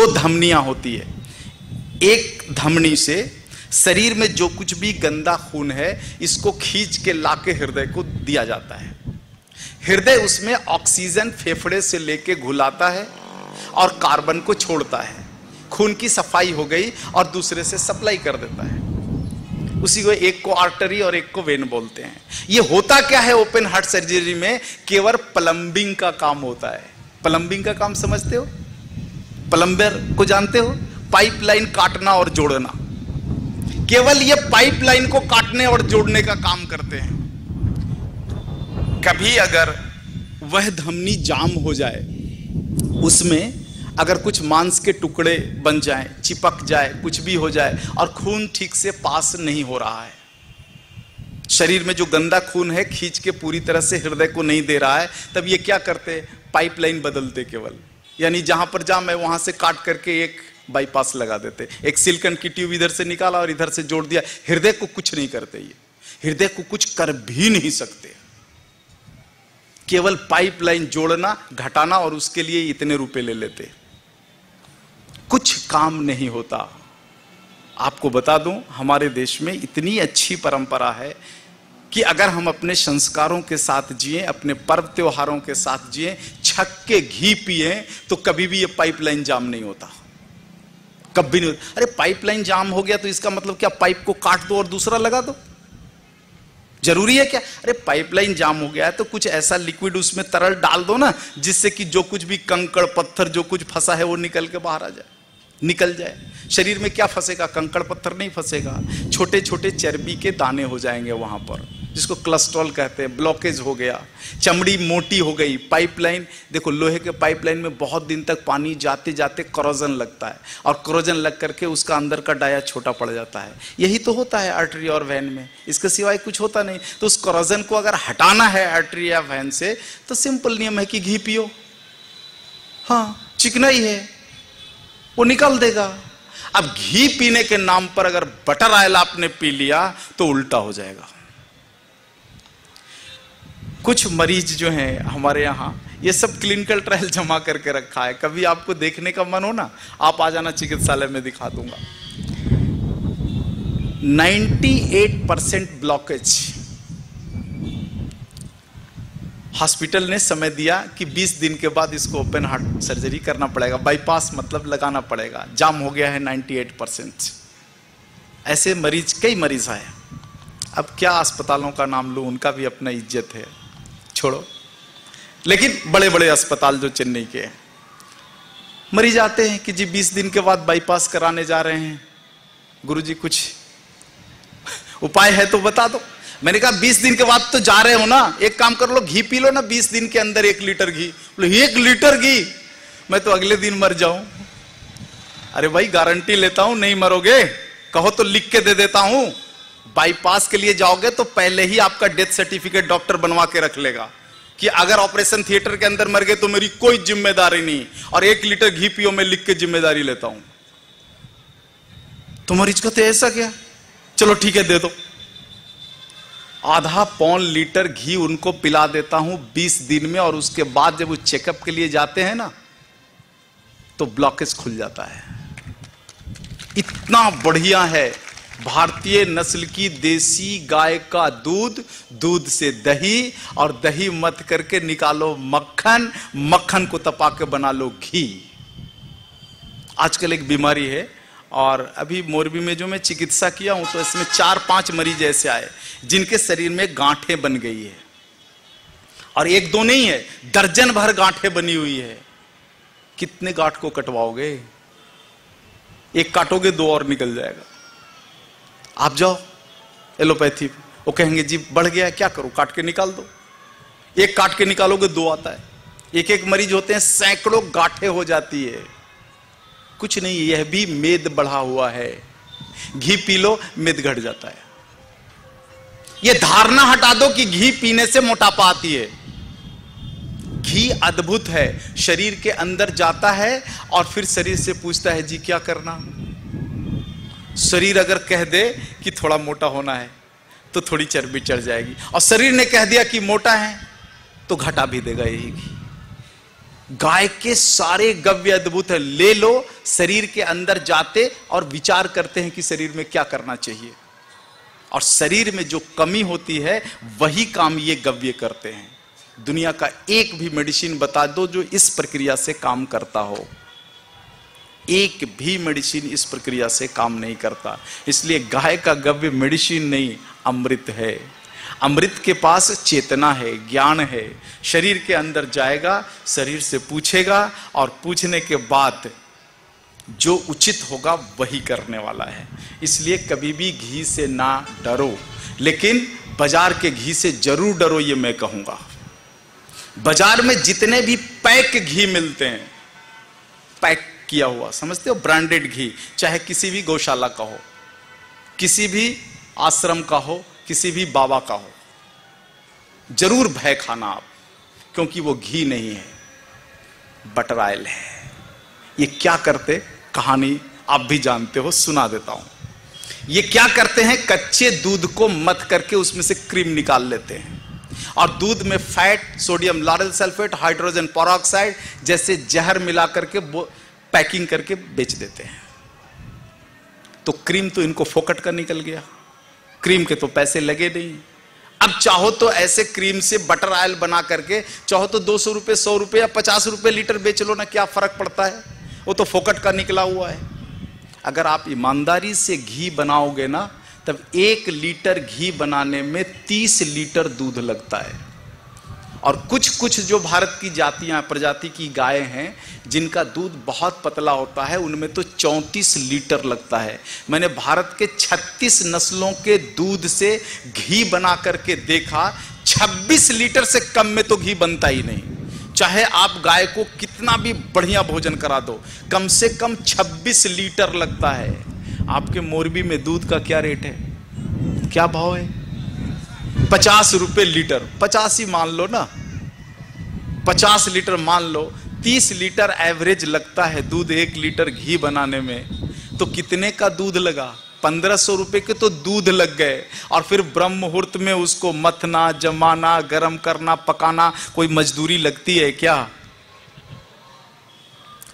दो धमनियां होती है। एक धमनी से शरीर में जो कुछ भी गंदा खून है इसको खींच के लाके हृदय को दिया जाता है। हृदय उसमें ऑक्सीजन फेफड़े से लेके घुलाता है और कार्बन को छोड़ता है। खून की सफाई हो गई और दूसरे से सप्लाई कर देता है। उसी को एक को आर्टरी और एक को वेन बोलते हैं। ये होता क्या है ओपन हार्ट सर्जरी में? केवल प्लम्बिंग का काम होता है। प्लम्बिंग का काम समझते हो? प्लम्बर को जानते हो? पाइपलाइन काटना और जोड़ना। केवल ये पाइपलाइन को काटने और जोड़ने का काम करते हैं। कभी अगर वह धमनी जाम हो जाए, उसमें अगर कुछ मांस के टुकड़े बन जाएं, चिपक जाए, कुछ भी हो जाए और खून ठीक से पास नहीं हो रहा है, शरीर में जो गंदा खून है खींच के पूरी तरह से हृदय को नहीं दे रहा है, तब ये क्या करते? पाइपलाइन बदलते केवल, यानी जहां पर जाम है वहां से काट करके एक बाईपास लगा देते। एक सिलिकॉन की ट्यूब इधर से निकाला और इधर से जोड़ दिया। हृदय को कुछ नहीं करते, ये हृदय को कुछ कर भी नहीं सकते। केवल पाइपलाइन जोड़ना, घटाना और उसके लिए इतने रुपए ले लेते। कुछ काम नहीं होता। आपको बता दूं, हमारे देश में इतनी अच्छी परंपरा है कि अगर हम अपने संस्कारों के साथ जिए, अपने पर्व त्योहारों के साथ जिए, छक के घी पिए, तो कभी भी ये पाइपलाइन जाम नहीं होता। कभी नहीं होता। अरे पाइपलाइन जाम हो गया तो इसका मतलब क्या पाइप को काट दो और दूसरा लगा दो? जरूरी है क्या? अरे पाइपलाइन जाम हो गया है तो कुछ ऐसा लिक्विड उसमें तरल डाल दो ना, जिससे कि जो कुछ भी कंकड़ पत्थर जो कुछ फंसा है वो निकल के बाहर आ जाए, निकल जाए। शरीर में क्या फंसेगा? कंकड़ पत्थर नहीं फंसेगा, छोटे छोटे चर्बी के दाने हो जाएंगे वहां पर, जिसको कोलेस्ट्रॉल कहते हैं। ब्लॉकेज हो गया, चमड़ी मोटी हो गई। पाइपलाइन देखो, लोहे के पाइपलाइन में बहुत दिन तक पानी जाते जाते कोरोजन लगता है और कोरोजन लग करके उसका अंदर का डाया छोटा पड़ जाता है। यही तो होता है आर्टरी और वैन में, इसके सिवाय कुछ होता नहीं। तो उस कोरोजन को अगर हटाना है आर्टरी या वैन से, तो सिंपल नियम है कि घी पियो। हाँ, चिकना ही है, वो निकाल देगा। अब घी पीने के नाम पर अगर बटर ऑयल आपने पी लिया तो उल्टा हो जाएगा। कुछ मरीज जो हैं हमारे यहाँ, ये सब क्लिनिकल ट्रायल जमा करके रखा है। कभी आपको देखने का मन हो ना, आप आ जाना, चिकित्सालय में दिखा दूंगा। 98% ब्लॉकेज। हॉस्पिटल ने समय दिया कि 20 दिन के बाद इसको ओपन हार्ट सर्जरी करना पड़ेगा, बाईपास मतलब लगाना पड़ेगा। जाम हो गया है 98%। ऐसे मरीज, कई मरीज आए। अब क्या अस्पतालों का नाम लूं, उनका भी अपना इज्जत है, छोड़ो। लेकिन बड़े बड़े अस्पताल जो चेन्नई के हैं, मरीज आते हैं कि जी 20 दिन के बाद बाईपास कराने जा रहे हैं, गुरुजी कुछ उपाय है तो बता दो। मैंने कहा 20 दिन के बाद तो जा रहे हो ना, एक काम कर लो, घी पी लो ना 20 दिन के अंदर 1 लीटर घी। बोले 1 लीटर घी, मैं तो अगले दिन मर जाऊं। अरे भाई गारंटी लेता हूं नहीं मरोगे, कहो तो लिख के दे देता हूं। बाईपास के लिए जाओगे तो पहले ही आपका डेथ सर्टिफिकेट डॉक्टर बनवा के रख लेगा कि अगर ऑपरेशन थिएटर के अंदर मर गए तो मेरी कोई जिम्मेदारी नहीं, और 1 लीटर घी पियो मैं लिख के जिम्मेदारी लेता हूं। तो मरीज कहते ऐसा क्या? चलो ठीक है दे दो। आधा पौन लीटर घी उनको पिला देता हूं 20 दिन में, और उसके बाद जब वो चेकअप के लिए जाते हैं ना, तो ब्लॉकेज खुल जाता है। इतना बढ़िया है भारतीय नस्ल की देसी गाय का दूध, दूध से दही, और दही मत करके निकालो मक्खन, मक्खन को तपा के बना लो घी। आजकल एक बीमारी है, और अभी मोरबी में जो मैं चिकित्सा किया हूं तो इसमें 4-5 मरीज ऐसे आए जिनके शरीर में गांठें बन गई है, और 1-2 नहीं है, दर्जन भर गांठें बनी हुई है। कितने गांठ को कटवाओगे? एक काटोगे 2 और निकल जाएगा। आप जाओ एलोपैथी, वो कहेंगे जी बढ़ गया है, क्या करूं? काट के निकाल दो। एक काट के निकालोगे 2 आता है। एक मरीज होते हैं सैकड़ों गांठें हो जाती है। कुछ नहीं, यह भी मेद बढ़ा हुआ है। घी पी लो, मेद घट जाता है। यह धारणा हटा दो कि घी पीने से मोटापा आती है। घी अद्भुत है, शरीर के अंदर जाता है और फिर शरीर से पूछता है जी क्या करना। शरीर अगर कह दे कि थोड़ा मोटा होना है तो थोड़ी चर्बी चढ़ जाएगी, और शरीर ने कह दिया कि मोटा है तो घटा भी देगा यही घी। गाय के सारे गव्य अद्भुत है, ले लो। शरीर के अंदर जाते और विचार करते हैं कि शरीर में क्या करना चाहिए, और शरीर में जो कमी होती है वही काम ये गव्य करते हैं। दुनिया का एक भी मेडिसिन बता दो जो इस प्रक्रिया से काम करता हो, एक भी मेडिसिन इस प्रक्रिया से काम नहीं करता। इसलिए गाय का गव्य मेडिसिन नहीं, अमृत है। अमृत के पास चेतना है, ज्ञान है। शरीर के अंदर जाएगा, शरीर से पूछेगा, और पूछने के बाद जो उचित होगा वही करने वाला है। इसलिए कभी भी घी से ना डरो, लेकिन बाजार के घी से जरूर डरो, ये मैं कहूंगा। बाजार में जितने भी पैक घी मिलते हैं, पैक किया हुआ, समझते हो, ब्रांडेड घी, चाहे किसी भी गौशाला का हो, किसी भी आश्रम का हो, किसी भी बाबा का हो, जरूर भय खाना आप, क्योंकि वो घी नहीं है, बटर ऑयल है। ये क्या करते, कहानी आप भी जानते हो, सुना देता हूं। ये क्या करते हैं, कच्चे दूध को मथ करके उसमें से क्रीम निकाल लेते हैं, और दूध में fat, sodium lauryl sulphate, hydrogen peroxide जैसे जहर मिला करके पैकिंग करके बेच देते हैं। तो क्रीम तो इनको फोकट का निकल गया, क्रीम के तो पैसे लगे नहीं। अब चाहो तो ऐसे क्रीम से बटर ऑयल बना करके चाहो तो 200 रुपए, 100 रुपए या 50 रुपए लीटर बेच लो ना, क्या फर्क पड़ता है, वो तो फोकट का निकला हुआ है। अगर आप ईमानदारी से घी बनाओगे ना, तब 1 लीटर घी बनाने में 30 लीटर दूध लगता है। और कुछ कुछ जो भारत की जातियां, प्रजाति की गाय हैं, जिनका दूध बहुत पतला होता है, उनमें तो 34 लीटर लगता है। मैंने भारत के 36 नस्लों के दूध से घी बना करके देखा, 26 लीटर से कम में तो घी बनता ही नहीं। चाहे आप गाय को कितना भी बढ़िया भोजन करा दो, कम से कम 26 लीटर लगता है। आपके मोरबी में दूध का क्या रेट है, क्या भाव है? 50 रुपए लीटर, 50 ही मान लो ना, 50 लीटर मान लो, 30 लीटर एवरेज लगता है दूध 1 लीटर घी बनाने में। तो कितने का दूध लगा? 1500 रुपए के तो दूध लग गए। और फिर ब्रह्म मुहूर्त में उसको मथना, जमाना, गर्म करना, पकाना, कोई मजदूरी लगती है क्या?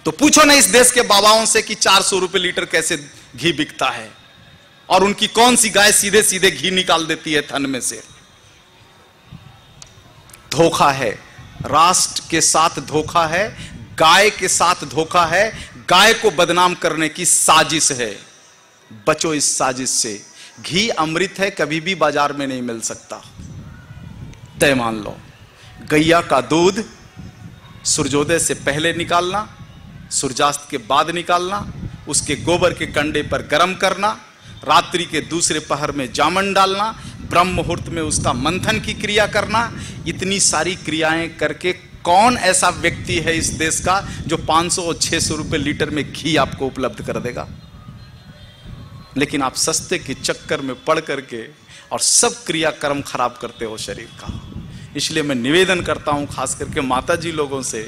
तो पूछो ना इस देश के बाबाओं से कि 400 रुपए लीटर कैसे घी बिकता है, और उनकी कौन सी गाय सीधे सीधे घी निकाल देती है थन में से। धोखा है, राष्ट्र के साथ धोखा है, गाय के साथ धोखा है, गाय को बदनाम करने की साजिश है। बचो इस साजिश से। घी अमृत है, कभी भी बाजार में नहीं मिल सकता, तय मान लो। गैया का दूध सूर्योदय से पहले निकालना, सूर्यास्त के बाद निकालना, उसके गोबर के कंडे पर गर्म करना, रात्रि के दूसरे पहर में जामन डालना, ब्रह्म मुहूर्त में उसका मंथन की क्रिया करना। इतनी सारी क्रियाएं करके कौन ऐसा व्यक्ति है इस देश का जो 500 और 600 रुपए लीटर में घी आपको उपलब्ध कर देगा? लेकिन आप सस्ते के चक्कर में पड़ करके और सब क्रियाक्रम खराब करते हो शरीर का। इसलिए मैं निवेदन करता हूं खास करके माताजी लोगों से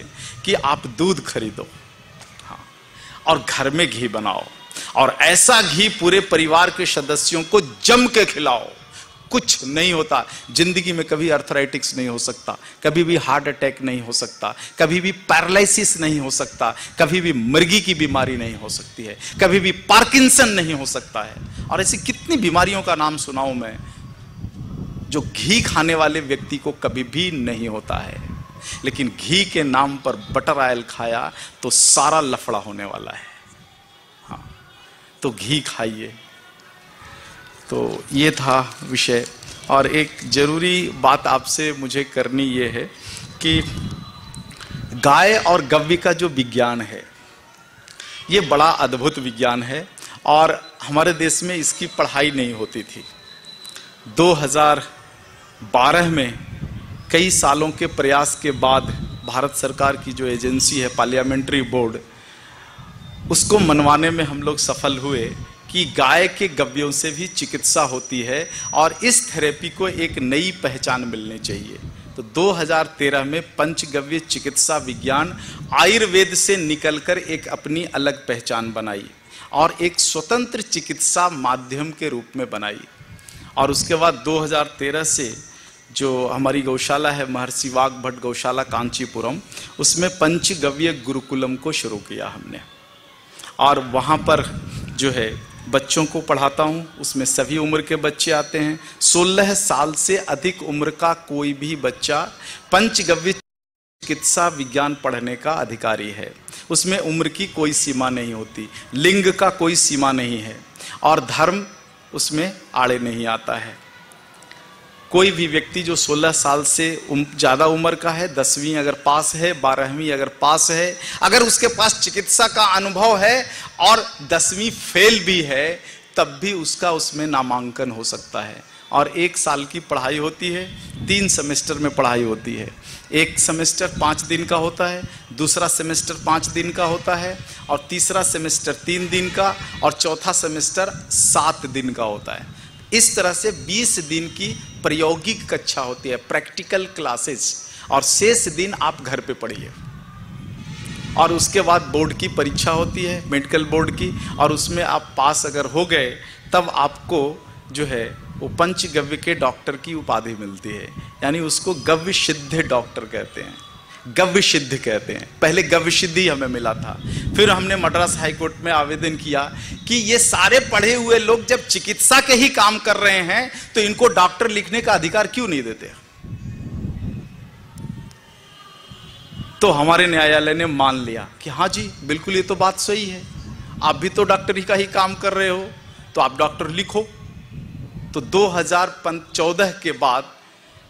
कि आप दूध खरीदो, हाँ, और घर में घी बनाओ, और ऐसा घी पूरे परिवार के सदस्यों को जम के खिलाओ। कुछ नहीं होता जिंदगी में, कभी अर्थराइटिस नहीं हो सकता, कभी भी हार्ट अटैक नहीं हो सकता, कभी भी पैरालिसिस नहीं हो सकता, कभी भी मिर्गी की बीमारी नहीं हो सकती है, कभी भी पार्किंसन नहीं हो सकता है। और ऐसी कितनी बीमारियों का नाम सुनाऊं मैं, जो घी खाने वाले व्यक्ति को कभी भी नहीं होता है। लेकिन घी के नाम पर बटर ऑयल खाया तो सारा लफड़ा होने वाला है। हाँ, तो घी खाइए। तो ये था विषय। और एक जरूरी बात आपसे मुझे करनी ये है कि गाय और गव्य का जो विज्ञान है, ये बड़ा अद्भुत विज्ञान है, और हमारे देश में इसकी पढ़ाई नहीं होती थी। 2012 में कई सालों के प्रयास के बाद भारत सरकार की जो एजेंसी है पार्लियामेंट्री बोर्ड, उसको मनवाने में हम लोग सफल हुए कि गाय के गव्यों से भी चिकित्सा होती है और इस थेरेपी को एक नई पहचान मिलनी चाहिए। तो 2013 में पंचगव्य चिकित्सा विज्ञान आयुर्वेद से निकलकर एक अपनी अलग पहचान बनाई और एक स्वतंत्र चिकित्सा माध्यम के रूप में बनाई। और उसके बाद 2013 से जो हमारी गौशाला है महर्षि वाग भट्ट गौशाला कांचीपुरम, उसमें पंचगव्य गुरुकुलम को शुरू किया हमने। और वहाँ पर जो है बच्चों को पढ़ाता हूँ, उसमें सभी उम्र के बच्चे आते हैं। 16 साल से अधिक उम्र का कोई भी बच्चा पंचगव्य चिकित्सा विज्ञान पढ़ने का अधिकारी है। उसमें उम्र की कोई सीमा नहीं होती, लिंग का कोई सीमा नहीं है, और धर्म उसमें आड़े नहीं आता है। कोई भी व्यक्ति जो 16 साल से ज़्यादा उम्र का है, 10वीं अगर पास है, 12वीं अगर पास है, अगर उसके पास चिकित्सा का अनुभव है और 10वीं फेल भी है, तब भी उसका उसमें नामांकन हो सकता है। और 1 साल की पढ़ाई होती है, 3 सेमेस्टर में पढ़ाई होती है। एक सेमेस्टर 5 दिन का होता है, दूसरा सेमेस्टर 5 दिन का होता है, और तीसरा सेमेस्टर 3 दिन का, और चौथा सेमेस्टर 7 दिन का होता है। इस तरह से 20 दिन की प्रायोगिक कक्षा होती है, प्रैक्टिकल क्लासेस, और शेष दिन आप घर पे पढ़िए। और उसके बाद बोर्ड की परीक्षा होती है, मेडिकल बोर्ड की, और उसमें आप पास अगर हो गए तब आपको जो है वो पंचगव्य के डॉक्टर की उपाधि मिलती है, यानी उसको गव्य सिद्ध डॉक्टर कहते हैं, गव्य सिद्ध कहते हैं। पहले गव्य सिद्धि हमें मिला था, फिर हमने मद्रास हाईकोर्ट में आवेदन किया कि ये सारे पढ़े हुए लोग जब चिकित्सा के ही काम कर रहे हैं तो इनको डॉक्टर लिखने का अधिकार क्यों नहीं देते। तो हमारे न्यायालय ने मान लिया कि हाँ जी बिल्कुल ये तो बात सही है, आप भी तो डॉक्टरी का ही काम कर रहे हो, तो आप डॉक्टर लिखो। तो 2014 के बाद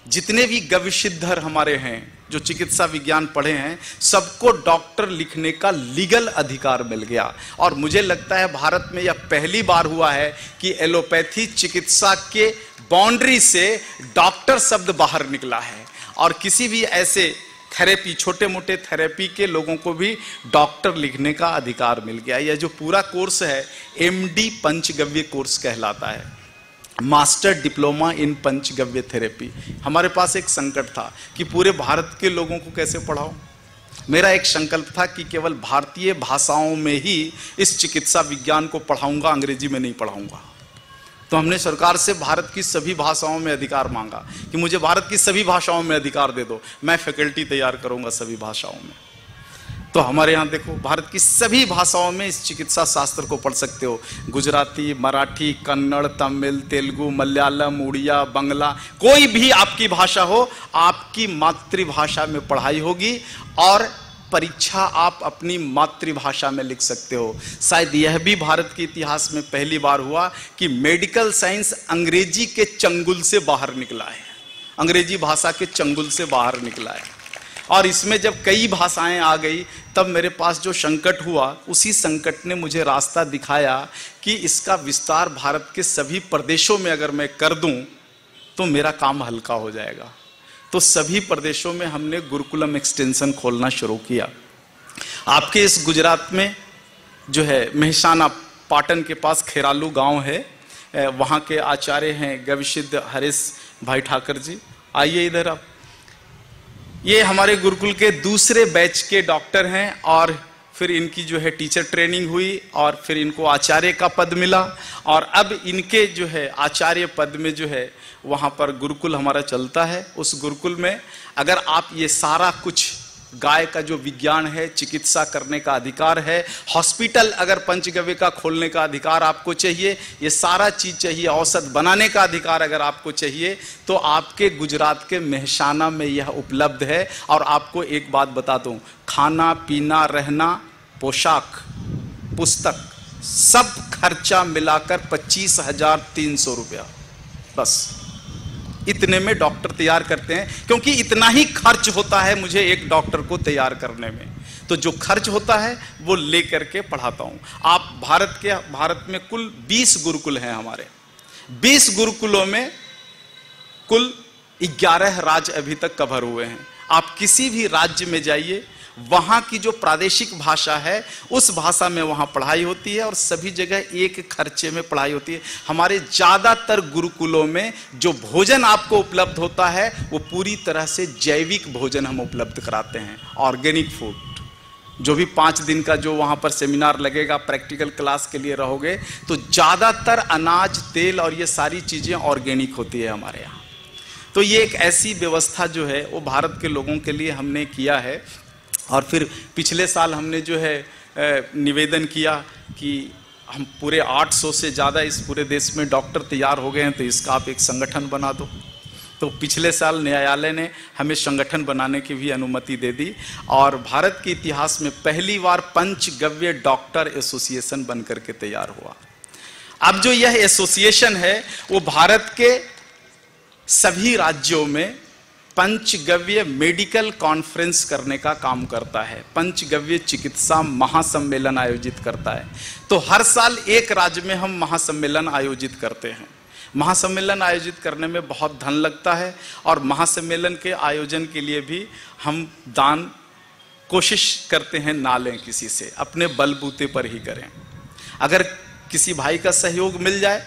जितने भी गविसिद्धर हमारे हैं जो चिकित्सा विज्ञान पढ़े हैं, सबको डॉक्टर लिखने का लीगल अधिकार मिल गया। और मुझे लगता है भारत में यह पहली बार हुआ है कि एलोपैथी चिकित्सा के बाउंड्री से डॉक्टर शब्द बाहर निकला है, और किसी भी ऐसे थेरेपी, छोटे मोटे थेरेपी के लोगों को भी डॉक्टर लिखने का अधिकार मिल गया। यह जो पूरा कोर्स है MD पंचगव्य कोर्स कहलाता है, master diploma in panchagavya therapy. हमारे पास एक संकट था कि पूरे भारत के लोगों को कैसे पढ़ाऊं। मेरा एक संकल्प था कि केवल भारतीय भाषाओं में ही इस चिकित्सा विज्ञान को पढ़ाऊंगा, अंग्रेजी में नहीं पढ़ाऊंगा। तो हमने सरकार से भारत की सभी भाषाओं में अधिकार मांगा कि मुझे भारत की सभी भाषाओं में अधिकार दे दो, मैं फैकल्टी तैयार करूंगा सभी भाषाओं में। तो हमारे यहाँ देखो भारत की सभी भाषाओं में इस चिकित्सा शास्त्र को पढ़ सकते हो, गुजराती, मराठी, कन्नड़, तमिल, तेलुगु, मलयालम, उड़िया, बंगला, कोई भी आपकी भाषा हो, आपकी मातृभाषा में पढ़ाई होगी और परीक्षा आप अपनी मातृभाषा में लिख सकते हो। शायद यह भी भारत के इतिहास में पहली बार हुआ कि मेडिकल साइंस अंग्रेजी के चंगुल से बाहर निकला है, अंग्रेजी भाषा के चंगुल से बाहर निकला है। और इसमें जब कई भाषाएं आ गई तब मेरे पास जो संकट हुआ, उसी संकट ने मुझे रास्ता दिखाया कि इसका विस्तार भारत के सभी प्रदेशों में अगर मैं कर दूं तो मेरा काम हल्का हो जाएगा। तो सभी प्रदेशों में हमने गुरुकुलम एक्सटेंशन खोलना शुरू किया। आपके इस गुजरात में जो है मेहसाना पाटन के पास खेरालू गांव है, वहाँ के आचार्य हैं गविसिद्ध हरीश भाई ठाकर जी। आइए इधर आप। ये हमारे गुरुकुल के दूसरे बैच के डॉक्टर हैं, और फिर इनकी जो है टीचर ट्रेनिंग हुई और फिर इनको आचार्य का पद मिला, और अब इनके जो है आचार्य पद में जो है वहाँ पर गुरुकुल हमारा चलता है। उस गुरुकुल में अगर आप ये सारा कुछ गाय का जो विज्ञान है, चिकित्सा करने का अधिकार है, हॉस्पिटल अगर पंचगव्य का खोलने का अधिकार आपको चाहिए, ये सारा चीज चाहिए, औषध बनाने का अधिकार अगर आपको चाहिए, तो आपके गुजरात के मेहसाना में यह उपलब्ध है। और आपको एक बात बता दूं, खाना पीना, रहना, पोशाक, पुस्तक, सब खर्चा मिलाकर 25,300 रुपया, बस इतने में डॉक्टर तैयार करते हैं, क्योंकि इतना ही खर्च होता है मुझे एक डॉक्टर को तैयार करने में। तो जो खर्च होता है वो लेकर के पढ़ाता हूं। आप भारत में कुल 20 गुरुकुल हैं हमारे। 20 गुरुकुलों में कुल 11 राज्य अभी तक कवर हुए हैं। आप किसी भी राज्य में जाइए, वहां की जो प्रादेशिक भाषा है उस भाषा में वहां पढ़ाई होती है, और सभी जगह एक खर्चे में पढ़ाई होती है। हमारे ज्यादातर गुरुकुलों में जो भोजन आपको उपलब्ध होता है वो पूरी तरह से जैविक भोजन हम उपलब्ध कराते हैं, ऑर्गेनिक फूड। जो भी 5 दिन का जो वहां पर सेमिनार लगेगा, प्रैक्टिकल क्लास के लिए रहोगे, तो ज्यादातर अनाज, तेल और ये सारी चीजें ऑर्गेनिक होती है हमारे यहाँ। तो ये एक ऐसी व्यवस्था जो है वो भारत के लोगों के लिए हमने किया है। और फिर पिछले साल हमने जो है निवेदन किया कि हम पूरे 800 से ज़्यादा इस पूरे देश में डॉक्टर तैयार हो गए हैं, तो इसका आप एक संगठन बना दो। तो पिछले साल न्यायालय ने हमें संगठन बनाने की भी अनुमति दे दी और भारत के इतिहास में पहली बार पंचगव्य डॉक्टर एसोसिएशन बनकर के तैयार हुआ। अब जो यह एसोसिएशन है वो भारत के सभी राज्यों में पंचगव्य मेडिकल कॉन्फ्रेंस करने का काम करता है, पंचगव्य चिकित्सा महासम्मेलन आयोजित करता है। तो हर साल एक राज्य में हम महासम्मेलन आयोजित करते हैं। महासम्मेलन आयोजित करने में बहुत धन लगता है और महासम्मेलन के आयोजन के लिए भी हम दान कोशिश करते हैं ना लें किसी से, अपने बलबूते पर ही करें। अगर किसी भाई का सहयोग मिल जाए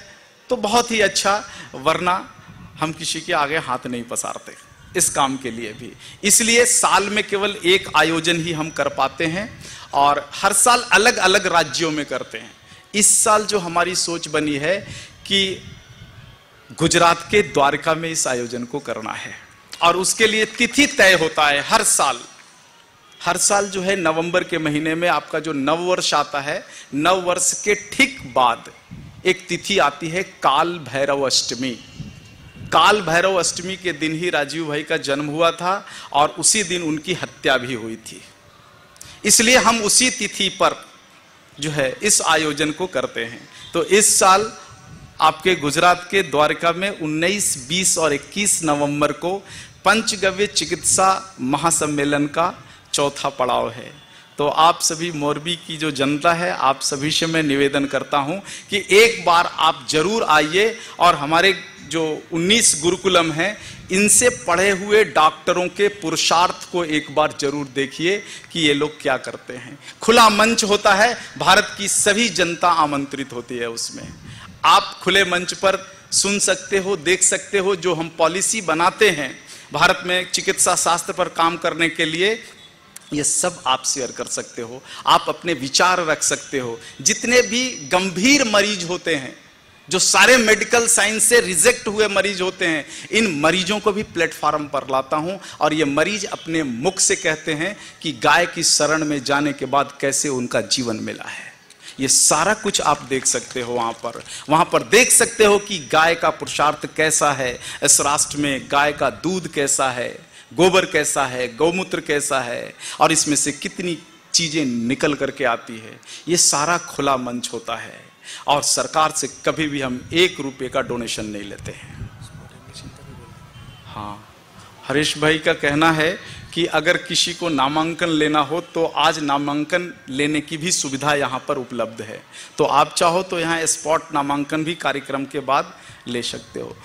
तो बहुत ही अच्छा, वरना हम किसी के आगे हाथ नहीं पसारते इस काम के लिए भी। इसलिए साल में केवल एक आयोजन ही हम कर पाते हैं और हर साल अलग अलग राज्यों में करते हैं। इस साल जो हमारी सोच बनी है कि गुजरात के द्वारका में इस आयोजन को करना है और उसके लिए तिथि तय होता है हर साल। हर साल जो है नवंबर के महीने में आपका जो नव वर्ष आता है, नव वर्ष के ठीक बाद एक तिथि आती है काल भैरव अष्टमी। काल भैरव अष्टमी के दिन ही राजीव भाई का जन्म हुआ था और उसी दिन उनकी हत्या भी हुई थी। इसलिए हम उसी तिथि पर जो है इस आयोजन को करते हैं। तो इस साल आपके गुजरात के द्वारका में 19, 20 और 21 नवंबर को पंचगव्य चिकित्सा महासम्मेलन का चौथा पड़ाव है। तो आप सभी मोरबी की जो जनता है, आप सभी से मैं निवेदन करता हूं कि एक बार आप जरूर आइए और हमारे जो 19 गुरुकुलम हैं इनसे पढ़े हुए डॉक्टरों के पुरुषार्थ को एक बार जरूर देखिए कि ये लोग क्या करते हैं। खुला मंच होता है, भारत की सभी जनता आमंत्रित होती है उसमें। आप खुले मंच पर सुन सकते हो, देख सकते हो। जो हम पॉलिसी बनाते हैं भारत में चिकित्सा शास्त्र पर काम करने के लिए, ये सब आप शेयर कर सकते हो, आप अपने विचार रख सकते हो। जितने भी गंभीर मरीज होते हैं, जो सारे मेडिकल साइंस से रिजेक्ट हुए मरीज होते हैं, इन मरीजों को भी प्लेटफॉर्म पर लाता हूं और ये मरीज अपने मुख से कहते हैं कि गाय की शरण में जाने के बाद कैसे उनका जीवन मिला है। ये सारा कुछ आप देख सकते हो वहां पर देख सकते हो कि गाय का पुरुषार्थ कैसा है, इस राष्ट्र में गाय का दूध कैसा है, गोबर कैसा है, गौमूत्र कैसा है और इसमें से कितनी चीजें निकल करके आती है। ये सारा खुला मंच होता है और सरकार से कभी भी हम 1 रुपये का डोनेशन नहीं लेते हैं। हाँ, हरीश भाई का कहना है कि अगर किसी को नामांकन लेना हो तो आज नामांकन लेने की भी सुविधा यहाँ पर उपलब्ध है। तो आप चाहो तो यहाँ स्पॉट नामांकन भी कार्यक्रम के बाद ले सकते हो।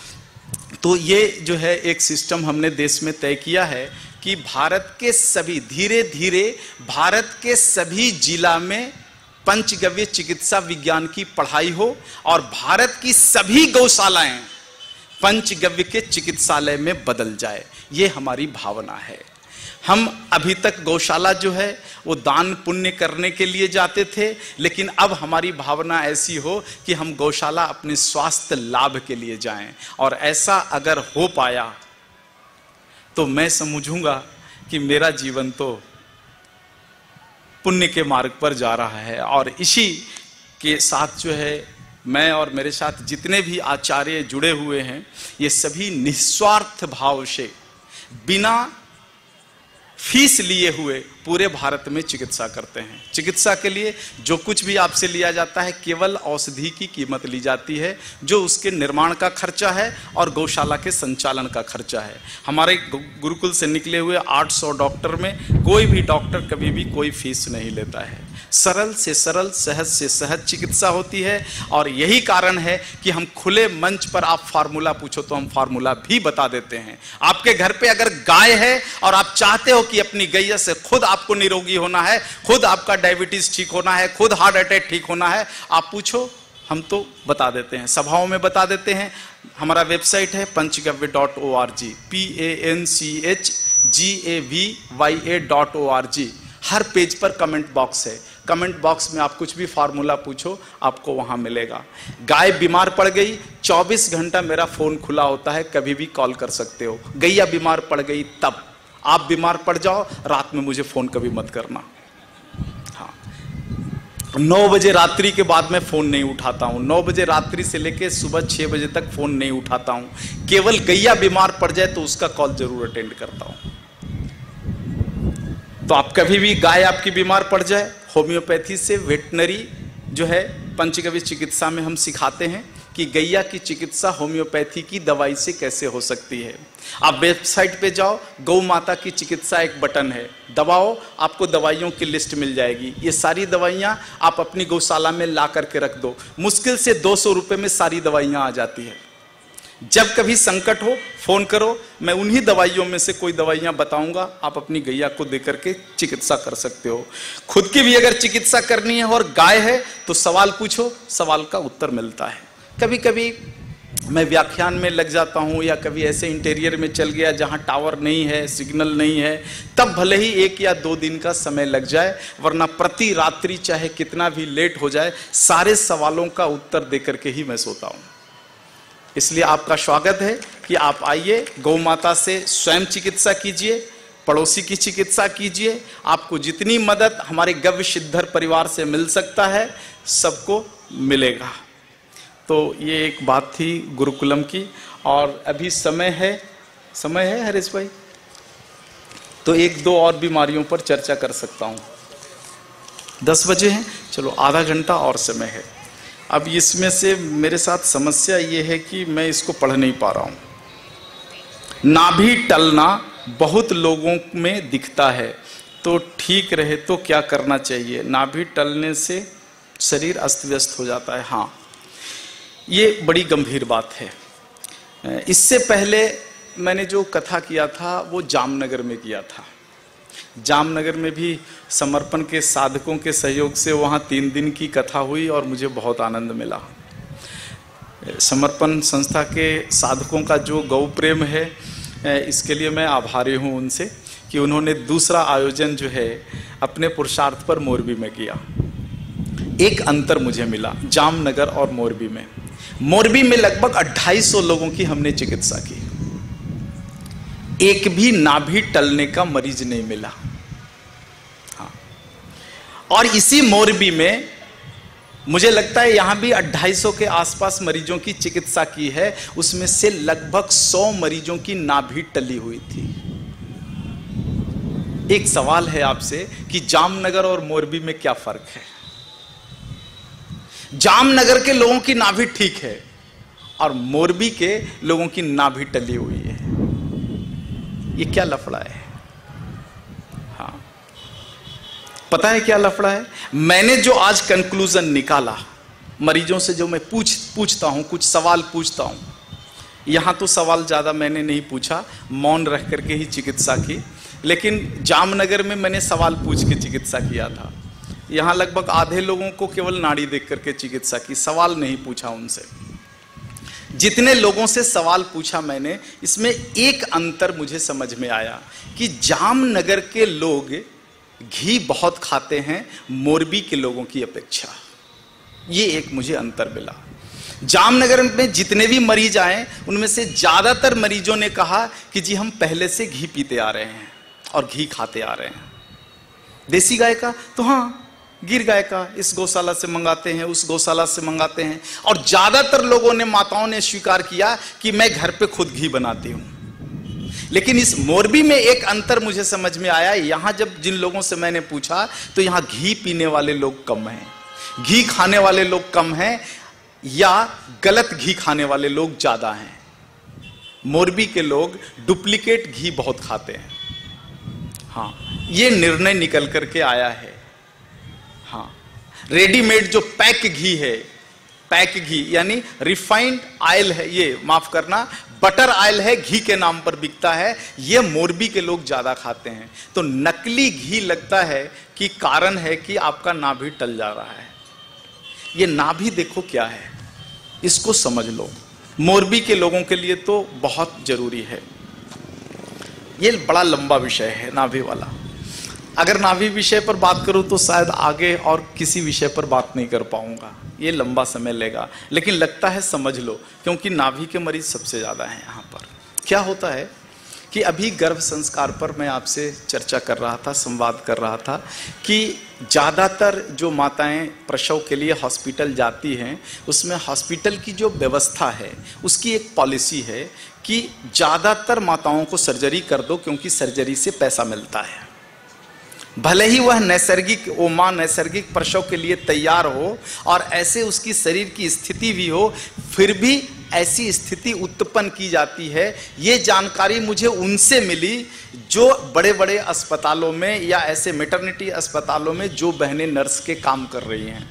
तो ये जो है एक सिस्टम हमने देश में तय किया है कि भारत के सभी, धीरे धीरे भारत के सभी जिला में पंचगव्य चिकित्सा विज्ञान की पढ़ाई हो और भारत की सभी गौशालाएं पंचगव्य के चिकित्सालय में बदल जाए, ये हमारी भावना है। हम अभी तक गौशाला जो है वो दान पुण्य करने के लिए जाते थे, लेकिन अब हमारी भावना ऐसी हो कि हम गौशाला अपने स्वास्थ्य लाभ के लिए जाएं। और ऐसा अगर हो पाया तो मैं समझूंगा कि मेरा जीवन तो पुण्य के मार्ग पर जा रहा है। और इसी के साथ जो है मैं और मेरे साथ जितने भी आचार्य जुड़े हुए हैं, ये सभी निस्वार्थ भाव से बिना फीस लिए हुए पूरे भारत में चिकित्सा करते हैं। चिकित्सा के लिए जो कुछ भी आपसे लिया जाता है केवल औषधि की कीमत ली जाती है, जो उसके निर्माण का खर्चा है और गौशाला के संचालन का खर्चा है। हमारे गुरुकुल से निकले हुए 800 डॉक्टर में कोई भी डॉक्टर कभी भी कोई फीस नहीं लेता है। सरल से सरल, सहज से सहज चिकित्सा होती है और यही कारण है कि हम खुले मंच पर आप फार्मूला पूछो तो हम फार्मूला भी बता देते हैं। आपके घर पे अगर गाय है और आप चाहते हो कि अपनी गैया से खुद आपको निरोगी होना है, खुद आपका डायबिटीज ठीक होना है, खुद हार्ट अटैक ठीक होना है, आप पूछो, हम तो बता देते हैं, सभाओं में बता देते हैं। हमारा वेबसाइट है panchgavya.org, PANCHGAVYA.org। हर पेज पर कमेंट बॉक्स है, कमेंट बॉक्स में आप कुछ भी फार्मूला पूछो आपको वहां मिलेगा। गाय बीमार पड़ गई, 24 घंटा मेरा फोन खुला होता है, कभी भी कॉल कर सकते हो। गैया बीमार पड़ गई तब, आप बीमार पड़ जाओ रात में मुझे फोन कभी मत करना। हाँ, 9 बजे रात्रि के बाद मैं फोन नहीं उठाता हूं, 9 बजे रात्रि से लेके सुबह 6 बजे तक फोन नहीं उठाता हूं। केवल गैया बीमार पड़ जाए तो उसका कॉल जरूर अटेंड करता हूं। तो आप कभी भी गाय आपकी बीमार पड़ जाए, होम्योपैथी से वेटनरी जो है पंचगव्य चिकित्सा में हम सिखाते हैं कि गैया की चिकित्सा होम्योपैथी की दवाई से कैसे हो सकती है। आप वेबसाइट पे जाओ, गौ माता की चिकित्सा एक बटन है, दबाओ, आपको दवाइयों की लिस्ट मिल जाएगी। ये सारी दवाइयाँ आप अपनी गौशाला में ला करके रख दो, मुश्किल से 200 रुपये में सारी दवाइयाँ आ जाती है। जब कभी संकट हो फोन करो, मैं उन्हीं दवाइयों में से कोई दवाइयां बताऊंगा, आप अपनी गैया को देकर के चिकित्सा कर सकते हो। खुद की भी अगर चिकित्सा करनी है और गाय है तो सवाल पूछो, सवाल का उत्तर मिलता है। कभी कभी मैं व्याख्यान में लग जाता हूं या कभी ऐसे इंटीरियर में चल गया जहां टावर नहीं है, सिग्नल नहीं है, तब भले ही 1 या 2 दिन का समय लग जाए, वरना प्रति रात्रि चाहे कितना भी लेट हो जाए सारे सवालों का उत्तर देकर के ही मैं सोता हूं। इसलिए आपका स्वागत है कि आप आइए, गौ माता से स्वयं चिकित्सा कीजिए, पड़ोसी की चिकित्सा कीजिए। आपको जितनी मदद हमारे गव्य सिद्धर परिवार से मिल सकता है सबको मिलेगा। तो ये एक बात थी गुरुकुलम की। और अभी समय है हरीश भाई, तो 1-2 और बीमारियों पर चर्चा कर सकता हूँ। 10 बजे हैं, चलो आधा घंटा और समय है। अब इसमें से मेरे साथ समस्या ये है कि मैं इसको पढ़ नहीं पा रहा हूँ। नाभि टलना बहुत लोगों में दिखता है, तो ठीक रहे तो क्या करना चाहिए? नाभि टलने से शरीर अस्त व्यस्त हो जाता है। हाँ, ये बड़ी गंभीर बात है। इससे पहले मैंने जो कथा किया था वो जामनगर में किया था। जामनगर में भी समर्पण के साधकों के सहयोग से वहाँ 3 दिन की कथा हुई और मुझे बहुत आनंद मिला। समर्पण संस्था के साधकों का जो गौ प्रेम है, इसके लिए मैं आभारी हूँ उनसे कि उन्होंने दूसरा आयोजन जो है अपने पुरुषार्थ पर मोरबी में किया। एक अंतर मुझे मिला जामनगर और मोरबी में। मोरबी में लगभग 250 लोगों की हमने चिकित्सा की, एक भी नाभि टलने का मरीज नहीं मिला। हाँ, और इसी मोरबी में मुझे लगता है यहां भी 250 के आसपास मरीजों की चिकित्सा की है, उसमें से लगभग 100 मरीजों की नाभि टली हुई थी। एक सवाल है आपसे कि जामनगर और मोरबी में क्या फर्क है? जामनगर के लोगों की नाभि ठीक है और मोरबी के लोगों की नाभि टली हुई है। ये क्या लफड़ा है? हाँ, पता है क्या लफड़ा है? मैंने जो आज कंक्लूजन निकाला, मरीजों से जो मैं पूछता हूं, कुछ सवाल पूछता हूं, यहां तो सवाल ज्यादा मैंने नहीं पूछा, मौन रह करके ही चिकित्सा की। लेकिन जामनगर में मैंने सवाल पूछ के चिकित्सा किया था। यहां लगभग आधे लोगों को केवल नाड़ी देख करके चिकित्सा की, सवाल नहीं पूछा उनसे। जितने लोगों से सवाल पूछा मैंने, इसमें एक अंतर मुझे समझ में आया कि जामनगर के लोग घी बहुत खाते हैं मोरबी के लोगों की अपेक्षा। ये एक मुझे अंतर मिला। जामनगर में जितने भी मरीज आए उनमें से ज्यादातर मरीजों ने कहा कि जी हम पहले से घी पीते आ रहे हैं और घी खाते आ रहे हैं। देसी गाय का तो हाँ, गिर गाय का इस गौशाला से मंगाते हैं, उस गौशाला से मंगाते हैं। और ज्यादातर लोगों ने, माताओं ने स्वीकार किया कि मैं घर पे खुद घी बनाती हूं। लेकिन इस मोरबी में एक अंतर मुझे समझ में आया। यहां जब जिन लोगों से मैंने पूछा तो यहां घी पीने वाले लोग कम हैं, घी खाने वाले लोग कम हैं, या गलत घी खाने वाले लोग ज्यादा हैं। मोरबी के लोग डुप्लीकेट घी बहुत खाते हैं। हाँ, ये निर्णय निकल करके आया है। हाँ, रेडीमेड जो पैक घी है, पैक घी यानी रिफाइंड ऑयल है, ये माफ करना बटर ऑयल है, घी के नाम पर बिकता है, ये मोरबी के लोग ज्यादा खाते हैं। तो नकली घी लगता है कि कारण है कि आपका नाभि टल जा रहा है। ये नाभि देखो क्या है, इसको समझ लो। मोरबी के लोगों के लिए तो बहुत जरूरी है। ये बड़ा लंबा विषय है नाभि वाला। अगर नाभि विषय पर बात करूं तो शायद आगे और किसी विषय पर बात नहीं कर पाऊंगा, ये लंबा समय लेगा, लेकिन लगता है समझ लो, क्योंकि नाभि के मरीज सबसे ज़्यादा हैं यहाँ पर। क्या होता है कि अभी गर्भ संस्कार पर मैं आपसे चर्चा कर रहा था, संवाद कर रहा था कि ज़्यादातर जो माताएं प्रसव के लिए हॉस्पिटल जाती हैं, उसमें हॉस्पिटल की जो व्यवस्था है उसकी एक पॉलिसी है कि ज़्यादातर माताओं को सर्जरी कर दो, क्योंकि सर्जरी से पैसा मिलता है। भले ही वह नैसर्गिक वो माँ नैसर्गिक प्रसव के लिए तैयार हो और ऐसे उसकी शरीर की स्थिति भी हो, फिर भी ऐसी स्थिति उत्पन्न की जाती है। ये जानकारी मुझे उनसे मिली जो बड़े बड़े अस्पतालों में या ऐसे मैटरनिटी अस्पतालों में जो बहनें नर्स के काम कर रही हैं,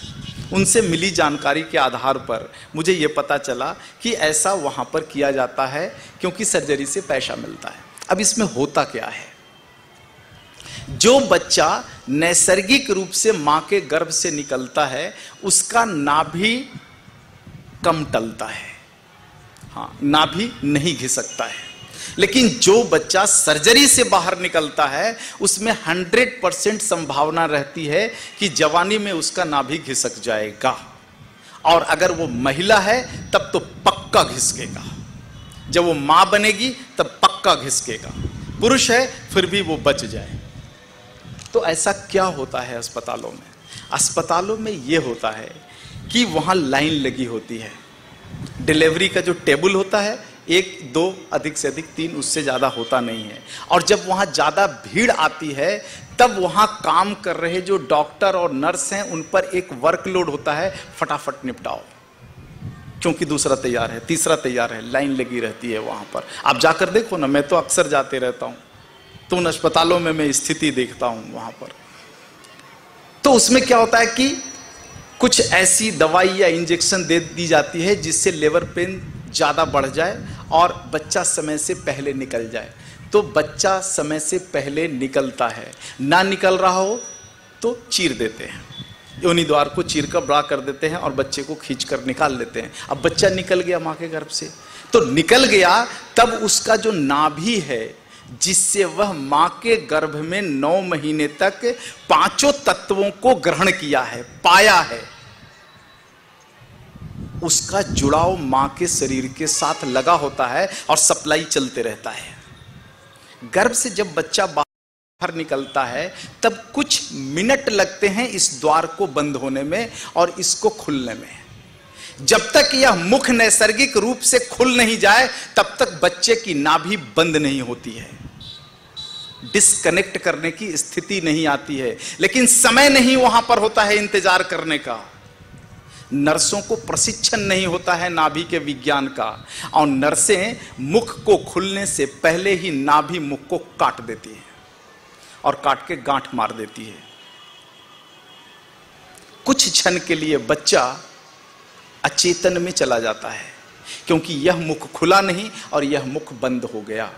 उनसे मिली जानकारी के आधार पर मुझे ये पता चला कि ऐसा वहाँ पर किया जाता है, क्योंकि सर्जरी से पैसा मिलता है। अब इसमें होता क्या है, जो बच्चा नैसर्गिक रूप से मां के गर्भ से निकलता है उसका नाभि कम टलता है, हाँ, नाभि नहीं घिसकता है। लेकिन जो बच्चा सर्जरी से बाहर निकलता है उसमें 100% संभावना रहती है कि जवानी में उसका नाभि घिसक जाएगा, और अगर वो महिला है तब तो पक्का घिसकेगा, जब वो मां बनेगी तब पक्का घिसकेगा। पुरुष है फिर भी वो बच जाए। तो ऐसा क्या होता है अस्पतालों में? अस्पतालों में ये होता है कि वहाँ लाइन लगी होती है। डिलीवरी का जो टेबल होता है 1, 2, अधिक से अधिक 3, उससे ज़्यादा होता नहीं है। और जब वहाँ ज़्यादा भीड़ आती है तब वहाँ काम कर रहे जो डॉक्टर और नर्स हैं उन पर एक वर्कलोड होता है, फटाफट निपटाओ, क्योंकि दूसरा तैयार है, तीसरा तैयार है, लाइन लगी रहती है वहाँ पर। आप जाकर देखो ना, मैं तो अक्सर जाते रहता हूँ, तो उन अस्पतालों में मैं स्थिति देखता हूं वहां पर। तो उसमें क्या होता है कि कुछ ऐसी दवाई या इंजेक्शन दे दी जाती है जिससे लेबर पेन ज़्यादा बढ़ जाए और बच्चा समय से पहले निकल जाए। तो बच्चा समय से पहले निकलता है, ना निकल रहा हो तो चीर देते हैं, योनि द्वार को चीर कर बड़ा कर देते हैं और बच्चे को खींच कर निकाल लेते हैं। अब बच्चा निकल गया माँ के गर्भ से, तो निकल गया, तब उसका जो नाभि है जिससे वह मां के गर्भ में 9 महीने तक 5 तत्वों को ग्रहण किया है, पाया है, उसका जुड़ाव मां के शरीर के साथ लगा होता है और सप्लाई चलते रहता है। गर्भ से जब बच्चा बाहर निकलता है तब कुछ मिनट लगते हैं इस द्वार को बंद होने में और इसको खुलने में। जब तक यह मुख नैसर्गिक रूप से खुल नहीं जाए तब तक बच्चे की नाभि बंद नहीं होती है, डिस्कनेक्ट करने की स्थिति नहीं आती है। लेकिन समय नहीं वहां पर होता है इंतजार करने का, नर्सों को प्रशिक्षण नहीं होता है नाभि के विज्ञान का, और नर्सें मुख को खुलने से पहले ही नाभि मुख को काट देती है और काट के गांठ मार देती है। कुछ क्षण के लिए बच्चा अचेतन में चला जाता है, क्योंकि यह मुख खुला नहीं और यह मुख बंद हो गया।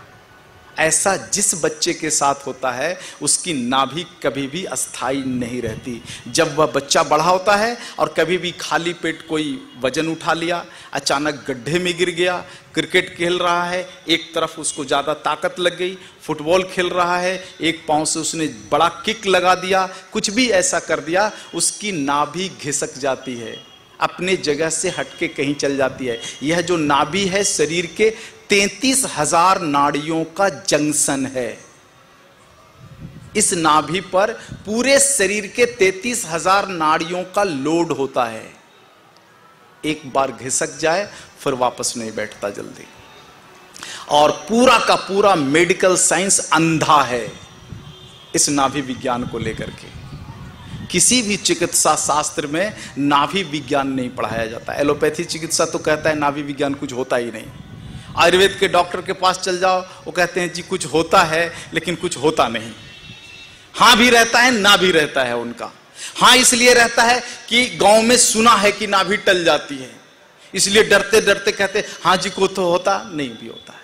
ऐसा जिस बच्चे के साथ होता है उसकी नाभि कभी भी अस्थाई नहीं रहती। जब वह बच्चा बड़ा होता है और कभी भी खाली पेट कोई वजन उठा लिया, अचानक गड्ढे में गिर गया, क्रिकेट खेल रहा है, एक तरफ उसको ज़्यादा ताकत लग गई, फुटबॉल खेल रहा है, एक पांव से उसने बड़ा किक लगा दिया, कुछ भी ऐसा कर दिया, उसकी नाभि घिसक जाती है, अपने जगह से हटके कहीं चल जाती है। यह जो नाभि है शरीर के 33,000 नाड़ियों का जंक्शन है। इस नाभि पर पूरे शरीर के 33,000 नाड़ियों का लोड होता है। एक बार घिसक जाए फिर वापस नहीं बैठता जल्दी। और पूरा का पूरा मेडिकल साइंस अंधा है इस नाभि विज्ञान को लेकर के। किसी भी चिकित्सा शास्त्र में नाभि विज्ञान नहीं पढ़ाया जाता। एलोपैथी चिकित्सा तो कहता है नाभि विज्ञान कुछ होता ही नहीं। आयुर्वेद के डॉक्टर के पास चल जाओ, वो कहते हैं जी कुछ होता है लेकिन कुछ होता नहीं। हाँ भी रहता है, ना भी रहता है उनका। हाँ इसलिए रहता है कि गांव में सुना है कि नाभि टल जाती है, इसलिए डरते डरते कहते हाँ जी को तो होता नहीं, भी होता है।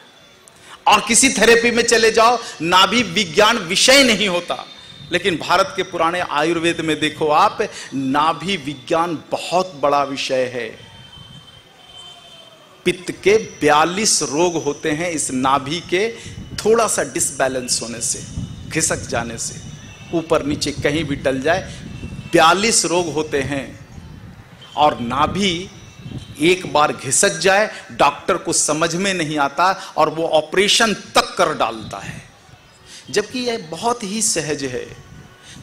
और किसी थेरेपी में चले जाओ, नाभि विज्ञान विषय नहीं होता। लेकिन भारत के पुराने आयुर्वेद में देखो आप, नाभि विज्ञान बहुत बड़ा विषय है। पित्त के 42 रोग होते हैं इस नाभि के थोड़ा सा डिसबैलेंस होने से, घिसक जाने से। ऊपर नीचे कहीं भी टल जाए। 42 रोग होते हैं और नाभि एक बार घिसक जाए डॉक्टर को समझ में नहीं आता और वो ऑपरेशन तक कर डालता है, जबकि यह बहुत ही सहज है।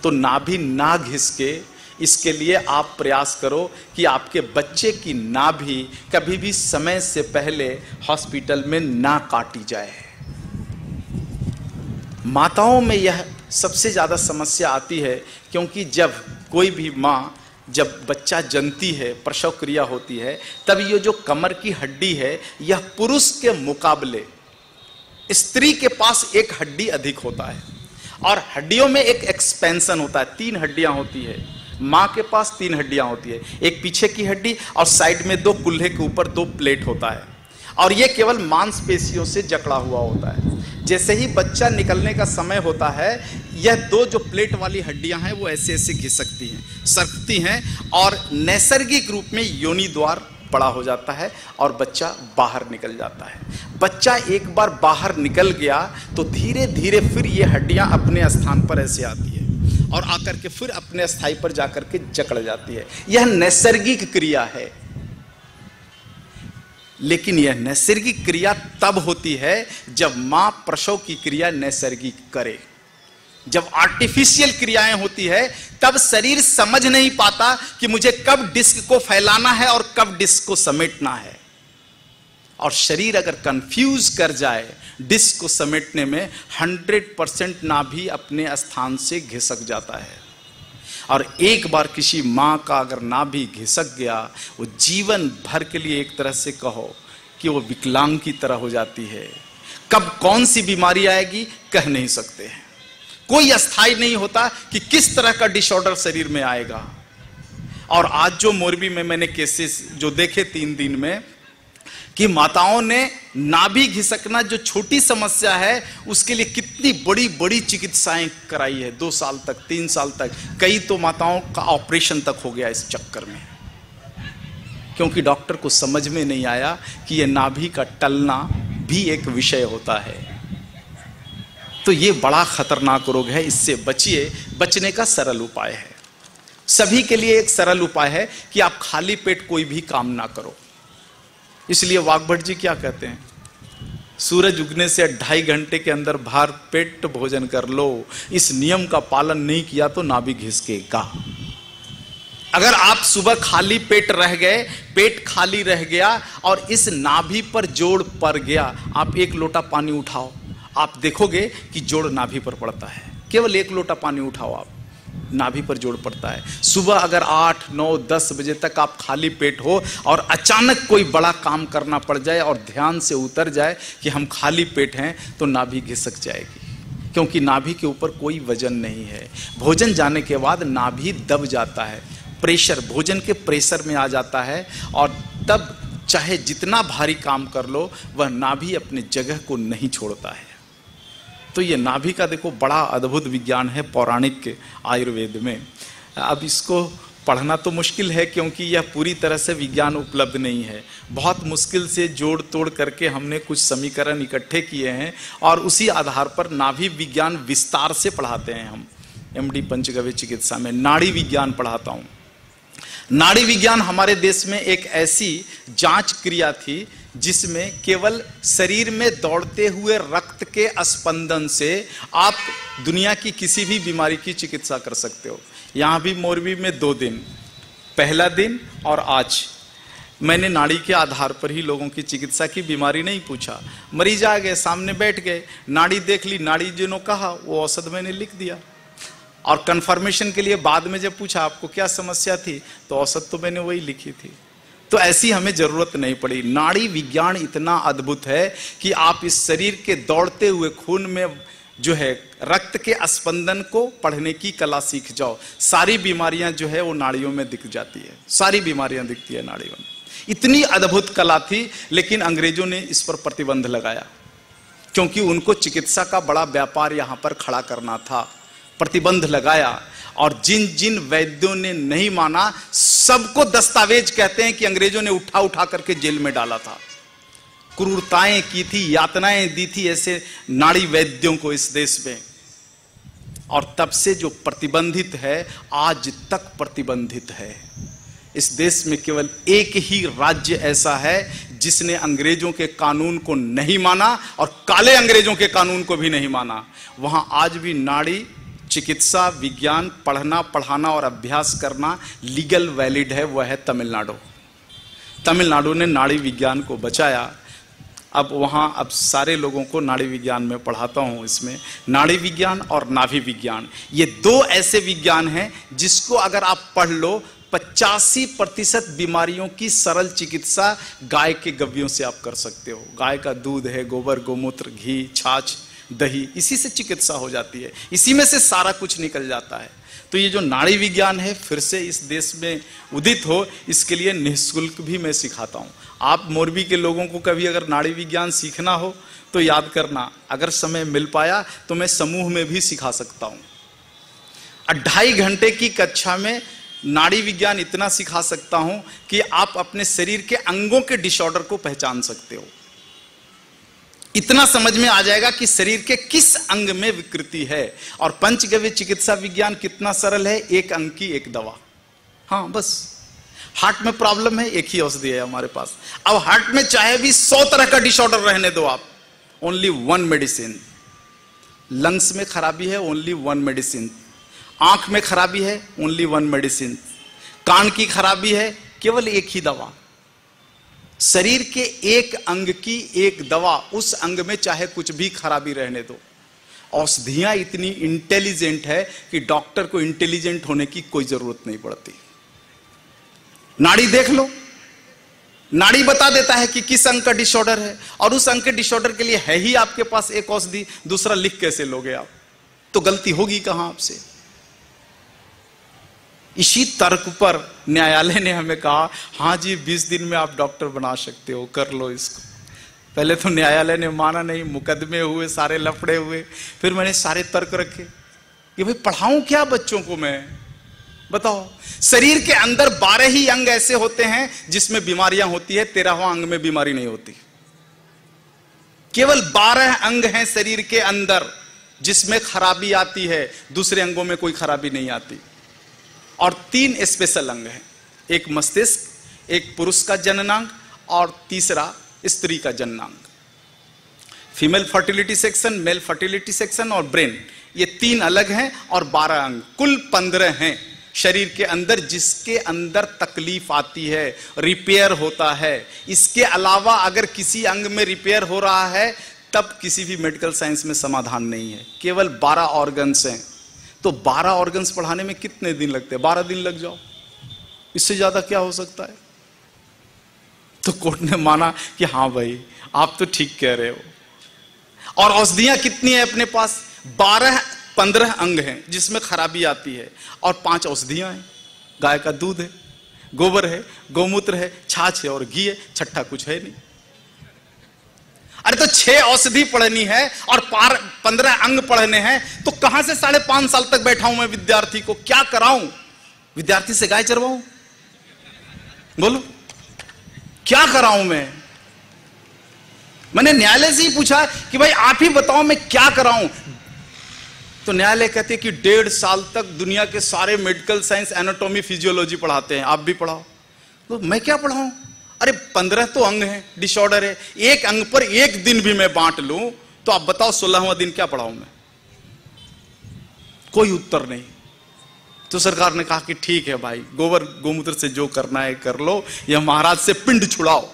तो नाभि ना घिसके, इसके लिए आप प्रयास करो कि आपके बच्चे की नाभि कभी भी समय से पहले हॉस्पिटल में ना काटी जाए। माताओं में यह सबसे ज़्यादा समस्या आती है, क्योंकि जब कोई भी माँ जब बच्चा जनती है, प्रसव क्रिया होती है, तब ये जो कमर की हड्डी है यह पुरुष के मुकाबले स्त्री के पास एक हड्डी अधिक होता है और हड्डियों में एक एक्सपेंशन होता है। 3 हड्डियां होती है, माँ के पास 3 हड्डियां होती है, एक पीछे की हड्डी और साइड में 2 कुल्हे के ऊपर 2 प्लेट होता है और यह केवल मांसपेशियों से जकड़ा हुआ होता है। जैसे ही बच्चा निकलने का समय होता है, यह 2 जो प्लेट वाली हड्डियां हैं वो ऐसे ऐसे घिसकती हैं, सरकती हैं और नैसर्गिक रूप में योनि द्वार बड़ा हो जाता है और बच्चा बाहर निकल जाता है। बच्चा एक बार बाहर निकल गया तो धीरे धीरे फिर ये हड्डियां अपने स्थान पर ऐसे आती है और आकर के फिर अपने स्थाई पर जाकर के जकड़ जाती है। यह नैसर्गिक क्रिया है, लेकिन यह नैसर्गिक क्रिया तब होती है जब मां प्रसव की क्रिया नैसर्गिक करे। जब आर्टिफिशियल क्रियाएं होती है तब शरीर समझ नहीं पाता कि मुझे कब डिस्क को फैलाना है और कब डिस्क को समेटना है, और शरीर अगर कंफ्यूज कर जाए डिस्क को समेटने में 100% नाभि अपने स्थान से घिसक जाता है। और एक बार किसी मां का अगर नाभि घिसक गया, वो जीवन भर के लिए एक तरह से कहो कि वो विकलांग की तरह हो जाती है। कब कौन सी बीमारी आएगी कह नहीं सकते हैं, कोई अस्थाई नहीं होता कि किस तरह का डिसऑर्डर शरीर में आएगा। और आज जो मोरबी में मैंने केसेस जो देखे 3 दिन में, कि माताओं ने नाभि घिसकना जो छोटी समस्या है उसके लिए कितनी बड़ी बड़ी चिकित्साएं कराई है, 2 साल तक 3 साल तक, कई तो माताओं का ऑपरेशन तक हो गया इस चक्कर में, क्योंकि डॉक्टर को समझ में नहीं आया कि यह नाभि का टलना भी एक विषय होता है। तो ये बड़ा खतरनाक रोग है, इससे बचिए। बचने का सरल उपाय है, सभी के लिए एक सरल उपाय है कि आप खाली पेट कोई भी काम ना करो। इसलिए वाग्भट जी क्या कहते हैं, सूरज उगने से 2.5 घंटे के अंदर भर पेट भोजन कर लो। इस नियम का पालन नहीं किया तो नाभि घिसकेगा। अगर आप सुबह खाली पेट रह गए, पेट खाली रह गया और इस नाभि पर जोड़ पड़ गया, आप 1 लोटा पानी उठाओ, आप देखोगे कि जोड़ नाभि पर पड़ता है। केवल 1 लोटा पानी उठाओ, आप नाभि पर जोड़ पड़ता है। सुबह अगर 8, 9, 10 बजे तक आप खाली पेट हो और अचानक कोई बड़ा काम करना पड़ जाए और ध्यान से उतर जाए कि हम खाली पेट हैं, तो नाभि घिसक जाएगी, क्योंकि नाभि के ऊपर कोई वजन नहीं है। भोजन जाने के बाद नाभि दब जाता है, प्रेशर भोजन के प्रेशर में आ जाता है और तब चाहे जितना भारी काम कर लो वह नाभि अपने जगह को नहीं छोड़ता है। तो ये नाभि का देखो बड़ा अद्भुत विज्ञान है पौराणिक आयुर्वेद में। अब इसको पढ़ना तो मुश्किल है क्योंकि यह पूरी तरह से विज्ञान उपलब्ध नहीं है। बहुत मुश्किल से जोड़ तोड़ करके हमने कुछ समीकरण इकट्ठे किए हैं और उसी आधार पर नाभि विज्ञान विस्तार से पढ़ाते हैं। हम MD पंचगव्य चिकित्सा में नाड़ी विज्ञान पढ़ाता हूँ। नाड़ी विज्ञान हमारे देश में एक ऐसी जांच क्रिया थी जिसमें केवल शरीर में दौड़ते हुए रक्त के स्पंदन से आप दुनिया की किसी भी बीमारी की चिकित्सा कर सकते हो। यहाँ भी मोरबी में 2 दिन, पहला दिन और आज, मैंने नाड़ी के आधार पर ही लोगों की चिकित्सा की, बीमारी नहीं पूछा। मरीज आ गए, सामने बैठ गए, नाड़ी देख ली, नाड़ी जिन्होंने कहा वो औषध मैंने लिख दिया और कंफर्मेशन के लिए बाद में जब पूछा आपको क्या समस्या थी, तो औषध तो मैंने वही लिखी थी। तो ऐसी हमें जरूरत नहीं पड़ी। नाड़ी विज्ञान इतना अद्भुत है कि आप इस शरीर के दौड़ते हुए खून में जो है रक्त के स्पंदन को पढ़ने की कला सीख जाओ। सारी बीमारियां जो है वो नाड़ियों में दिख जाती है, सारी बीमारियां दिखती है नाड़ियों में। इतनी अद्भुत कला थी, लेकिन अंग्रेजों ने इस पर प्रतिबंध लगाया क्योंकि उनको चिकित्सा का बड़ा व्यापार यहां पर खड़ा करना था। प्रतिबंध लगाया और जिन जिन वैद्यों ने नहीं माना सबको दस्तावेज कहते हैं कि अंग्रेजों ने उठा उठा करके जेल में डाला था, क्रूरताएं की थी, यातनाएं दी थी ऐसे नाड़ी वैद्यों को इस देश में। और तब से जो प्रतिबंधित है आज तक प्रतिबंधित है। इस देश में केवल एक ही राज्य ऐसा है जिसने अंग्रेजों के कानून को नहीं माना और काले अंग्रेजों के कानून को भी नहीं माना। वहां आज भी नाड़ी चिकित्सा विज्ञान पढ़ना पढ़ाना और अभ्यास करना लीगल वैलिड है, वह है तमिलनाडु। तमिलनाडु ने नाड़ी विज्ञान को बचाया। अब वहाँ सारे लोगों को नाड़ी विज्ञान में पढ़ाता हूँ। इसमें नाड़ी विज्ञान और नाभि विज्ञान, ये दो ऐसे विज्ञान हैं जिसको अगर आप पढ़ लो 85% बीमारियों की सरल चिकित्सा गाय के गव्यों से आप कर सकते हो। गाय का दूध है, गोबर गोमूत्र घी छाछ दही, इसी से चिकित्सा हो जाती है, इसी में से सारा कुछ निकल जाता है। तो ये जो नाड़ी विज्ञान है फिर से इस देश में उदित हो, इसके लिए निःशुल्क भी मैं सिखाता हूँ। आप मोरबी के लोगों को कभी अगर नाड़ी विज्ञान सीखना हो तो याद करना, अगर समय मिल पाया तो मैं समूह में भी सिखा सकता हूँ। 2.5 घंटे की कक्षा में नाड़ी विज्ञान इतना सिखा सकता हूं कि आप अपने शरीर के अंगों के डिसऑर्डर को पहचान सकते हो। इतना समझ में आ जाएगा कि शरीर के किस अंग में विकृति है। और पंचगव्य चिकित्सा विज्ञान कितना सरल है, एक अंग की एक दवा। हाँ बस, हार्ट में प्रॉब्लम है, एक ही औषधि है हमारे पास। अब हार्ट में चाहे भी 100 तरह का डिसऑर्डर रहने दो आप, ओनली 1 मेडिसिन। लंग्स में खराबी है, ओनली 1 मेडिसिन। आंख में खराबी है, ओनली 1 मेडिसिन। कान की खराबी है, केवल एक ही दवा। शरीर के एक अंग की एक दवा, उस अंग में चाहे कुछ भी खराबी रहने दो। औषधियां इतनी इंटेलिजेंट है कि डॉक्टर को इंटेलिजेंट होने की कोई जरूरत नहीं पड़ती। नाड़ी देख लो, नाड़ी बता देता है कि किस अंग का डिसऑर्डर है, और उस अंग के डिसऑर्डर के लिए है ही आपके पास एक औषधि, दूसरा लिख कैसे लोगे आप? तो गलती होगी कहां आपसे? इसी तर्क पर न्यायालय ने हमें कहा, हाँ जी 20 दिन में आप डॉक्टर बना सकते हो, कर लो इसको। पहले तो न्यायालय ने माना नहीं, मुकदमे हुए, सारे लफड़े हुए। फिर मैंने सारे तर्क रखे कि भाई पढ़ाऊं क्या बच्चों को मैं, बताओ। शरीर के अंदर 12 ही अंग ऐसे होते हैं जिसमें बीमारियां होती है, 13वां अंग में बीमारी नहीं होती। केवल 12 अंग हैं शरीर के अंदर जिसमें खराबी आती है, दूसरे अंगों में कोई खराबी नहीं आती। और 3 स्पेशल अंग हैं, एक मस्तिष्क, एक पुरुष का जननांग और तीसरा स्त्री का जननांग। Female fertility section, male fertility section और ब्रेन, ये 3 अलग हैं और 12 अंग, कुल 15 हैं शरीर के अंदर जिसके अंदर तकलीफ आती है, रिपेयर होता है। इसके अलावा अगर किसी अंग में रिपेयर हो रहा है तब किसी भी मेडिकल साइंस में समाधान नहीं है। केवल 12 ऑर्गन्स हैं। तो 12 ऑर्गन्स पढ़ाने में कितने दिन लगते हैं? 12 दिन लग जाओ, इससे ज्यादा क्या हो सकता है? तो कोर्ट ने माना कि हाँ भाई आप तो ठीक कह रहे हो। और औषधियां कितनी है अपने पास? 15 अंग हैं जिसमें खराबी आती है और 5 औषधियां हैं। गाय का दूध है, गोबर है, गोमूत्र है, छाछ है और घी है, छठा कुछ है नहीं। अरे तो 6 औषधि पढ़नी है और 15 अंग पढ़ने हैं, तो कहां से 5.5 साल तक बैठा हूं मैं विद्यार्थी को? क्या कराऊं? विद्यार्थी से गाय चरवाऊं? बोलो क्या कराऊं मैं? मैंने न्यायालय से ही पूछा कि भाई आप ही बताओ मैं क्या कराऊं। तो न्यायालय कहते कि 1.5 साल तक दुनिया के सारे मेडिकल साइंस, एनाटॉमी, फिजियोलॉजी पढ़ाते हैं, आप भी पढ़ाओ। तो मैं क्या पढ़ाऊं? अरे 15 तो अंग हैं, डिसऑर्डर है, एक अंग पर एक दिन भी मैं बांट लूं तो आप बताओ 16वां दिन क्या पढ़ाऊं मैं? कोई उत्तर नहीं। तो सरकार ने कहा कि ठीक है भाई, गोबर गोमूत्र से जो करना है कर लो, यह महाराज से पिंड छुड़ाओ।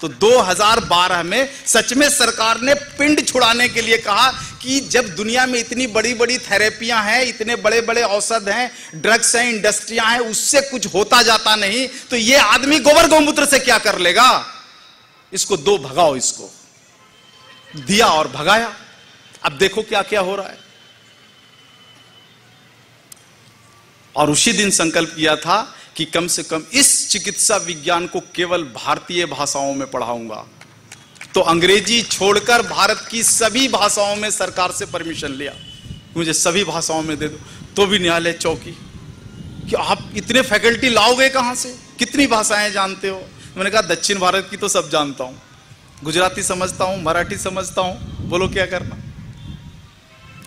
तो 2012 में सच में सरकार ने पिंड छुड़ाने के लिए कहा कि जब दुनिया में इतनी बड़ी बड़ी थेरेपियां हैं, इतने बड़े बड़े औषध हैं, ड्रग्स हैं, इंडस्ट्रियां हैं, उससे कुछ होता जाता नहीं, तो ये आदमी गोबर गोमूत्र से क्या कर लेगा? इसको दो, भगाओ इसको। दिया और भगाया। अब देखो क्या क्या हो रहा है। और उसी दिन संकल्प किया था कि कम से कम इस चिकित्सा विज्ञान को केवल भारतीय भाषाओं में पढ़ाऊंगा। तो अंग्रेजी छोड़कर भारत की सभी भाषाओं में सरकार से परमिशन लिया, मुझे सभी भाषाओं में दे दो। तो भी न्यायालय चौकी कि आप इतने फैकल्टी लाओगे कहां से? कितनी भाषाएं जानते हो? मैंने कहा दक्षिण भारत की तो सब जानता हूं, गुजराती समझता हूं, मराठी समझता हूं, बोलो क्या करना।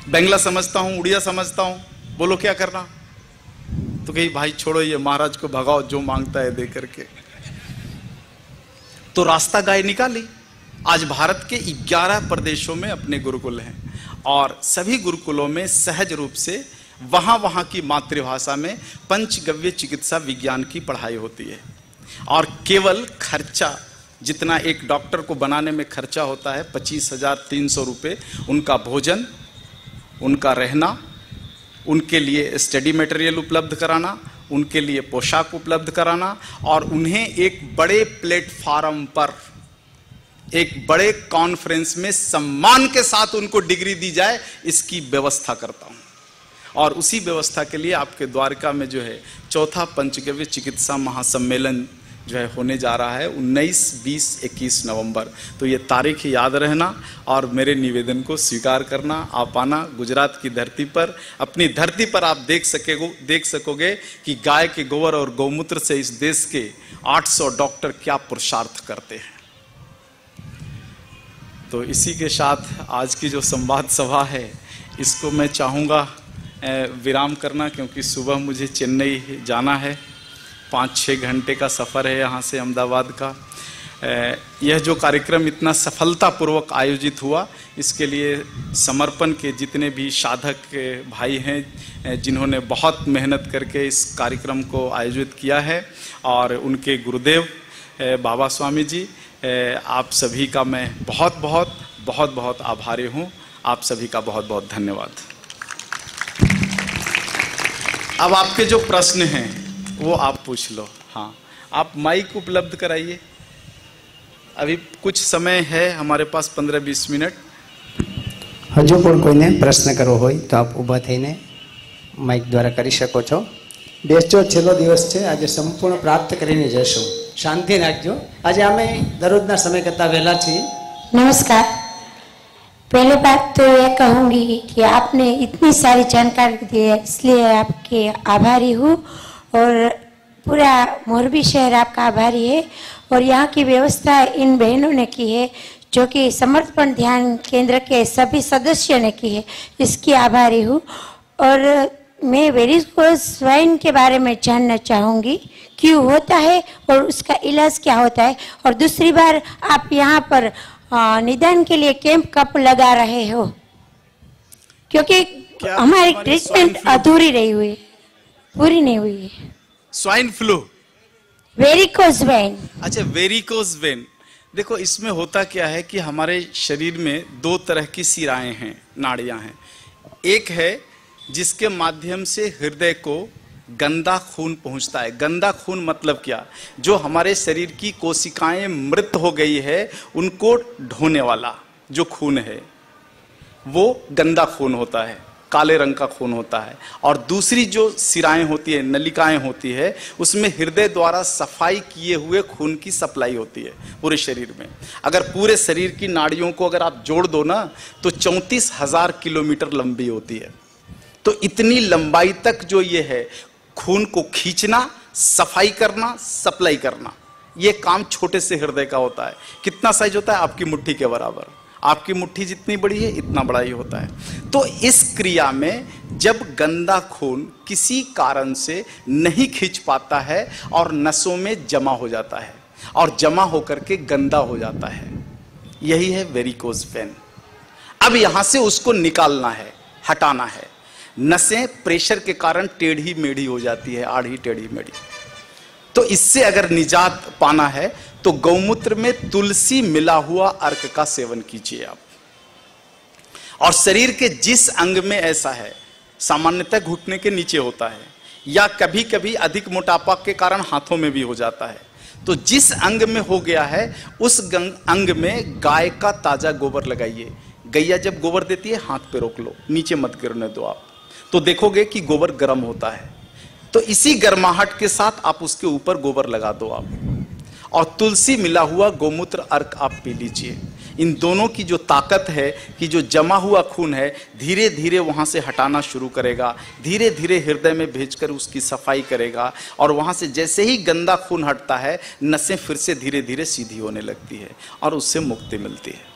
बंगला समझता हूं, उड़िया समझता हूं, बोलो क्या करना। तो कही भाई छोड़ो, ये महाराज को भगाओ, जो मांगता है दे करके। तो रास्ता गाय निकाली। आज भारत के 11 प्रदेशों में अपने गुरुकुल हैं और सभी गुरुकुलों में सहज रूप से वहां की मातृभाषा में पंचगव्य चिकित्सा विज्ञान की पढ़ाई होती है। और केवल खर्चा जितना एक डॉक्टर को बनाने में खर्चा होता है 25,300 रुपये, उनका भोजन, उनका रहना, उनके लिए स्टडी मटेरियल उपलब्ध कराना, उनके लिए पोशाक उपलब्ध कराना और उन्हें एक बड़े प्लेटफार्म पर, एक बड़े कॉन्फ्रेंस में सम्मान के साथ उनको डिग्री दी जाए, इसकी व्यवस्था करता हूं। और उसी व्यवस्था के लिए आपके द्वारका में जो है 4था पंचगव्य चिकित्सा महासम्मेलन जो है होने जा रहा है 19, 20, 21 नवंबर। तो ये तारीख याद रहना और मेरे निवेदन को स्वीकार करना। आप आना गुजरात की धरती पर, अपनी धरती पर आप देख सकोगे कि गाय के गोबर और गौमूत्र से इस देश के 800 डॉक्टर क्या पुरुषार्थ करते हैं। तो इसी के साथ आज की जो संवाद सभा है इसको मैं चाहूँगा विराम करना, क्योंकि सुबह मुझे चेन्नई जाना है। 5-6 घंटे का सफ़र है यहाँ से अहमदाबाद का। यह जो कार्यक्रम इतना सफलतापूर्वक आयोजित हुआ, इसके लिए समर्पण के जितने भी साधक भाई हैं जिन्होंने बहुत मेहनत करके इस कार्यक्रम को आयोजित किया है, और उनके गुरुदेव बाबा स्वामी जी, आप सभी का मैं बहुत बहुत आभारी हूँ। आप सभी का बहुत बहुत धन्यवाद। अब आपके जो प्रश्न हैं वो आप पूछ लो। हाँ, आप माइक उपलब्ध कराइए। अभी कुछ समय है हमारे पास, 15-20 मिनट। हजू पण कोईने प्रश्न करवो होय तो आप ऊभा थईने माइक द्वारा करी शको छो। बेसजो, छेल्लो दिवस छे, आज संपूर्ण प्राप्त करीने जशो। शांति राखजो। आज आमे दररोजना समय करता वहेला छीए। नमस्कार। पहले बात तो ये कहूँगी कि आपने इतनी सारी जानकारी दी है, इसलिए आपके आभारी हूँ। और पूरा मोरबी शहर आपका आभारी है। और यहाँ की व्यवस्था इन बहनों ने की है, जो कि समर्पण ध्यान केंद्र के सभी सदस्यों ने की है, इसकी आभारी हूँ। और मैं वेरिकोज स्वाइन के बारे में जानना चाहूँगी, क्यों होता है और उसका इलाज क्या होता है। और दूसरी बार आप यहाँ पर निदान के लिए कैंप कब लगा रहे हो, क्योंकि हमारी ट्रीटमेंट अधूरी रही हुई है, पूरी नहीं हुई है। Swine flu, varicose vein. अच्छा, वेरिकोज वेन। देखो, इसमें होता क्या है कि हमारे शरीर में 2 तरह की सिराएं हैं, नाड़ियां हैं। एक है जिसके माध्यम से हृदय को गंदा खून पहुंचता है। गंदा खून मतलब क्या? जो हमारे शरीर की कोशिकाएं मृत हो गई है उनको ढोने वाला जो खून है वो गंदा खून होता है, काले रंग का खून होता है। और दूसरी जो सिराएं होती है, नलिकाएं होती है, उसमें हृदय द्वारा सफाई किए हुए खून की सप्लाई होती है पूरे शरीर में। अगर पूरे शरीर की नाड़ियों को अगर आप जोड़ दो ना तो 34,000 किलोमीटर लंबी होती है। तो इतनी लंबाई तक जो ये है, खून को खींचना, सफाई करना, सप्लाई करना, ये काम छोटे से हृदय का होता है। कितना साइज होता है? आपकी मुट्ठी के बराबर। आपकी मुट्ठी जितनी बड़ी है इतना बड़ा ही होता है। तो इस क्रिया में जब गंदा खून किसी कारण से नहीं खींच पाता है और नसों में जमा हो जाता है और जमा होकर के गंदा हो जाता है, यही है वेरिकोज वेन। अब यहां से उसको निकालना है, हटाना है। नसें प्रेशर के कारण टेढ़ी मेढ़ी हो जाती है, आड़ी टेढ़ी मेढ़ी। तो इससे अगर निजात पाना है तो गौमूत्र में तुलसी मिला हुआ अर्क का सेवन कीजिए आप। और शरीर के जिस अंग में ऐसा है, सामान्यतः घुटने के नीचे होता है या कभी कभी अधिक मोटापा के कारण हाथों में भी हो जाता है, तो जिस अंग में हो गया है उस अंग में गाय का ताजा गोबर लगाइए। गैया जब गोबर देती है हाथ पे रोक लो, नीचे मत गिरने दो आप, तो देखोगे कि गोबर गर्म होता है। तो इसी गर्माहट के साथ आप उसके ऊपर गोबर लगा दो आप, और तुलसी मिला हुआ गोमूत्र अर्क आप पी लीजिए। इन दोनों की जो ताकत है कि जो जमा हुआ खून है धीरे धीरे वहाँ से हटाना शुरू करेगा, धीरे धीरे हृदय में भेजकर उसकी सफाई करेगा। और वहाँ से जैसे ही गंदा खून हटता है, नसें फिर से धीरे धीरे सीधी होने लगती है और उससे मुक्ति मिलती है।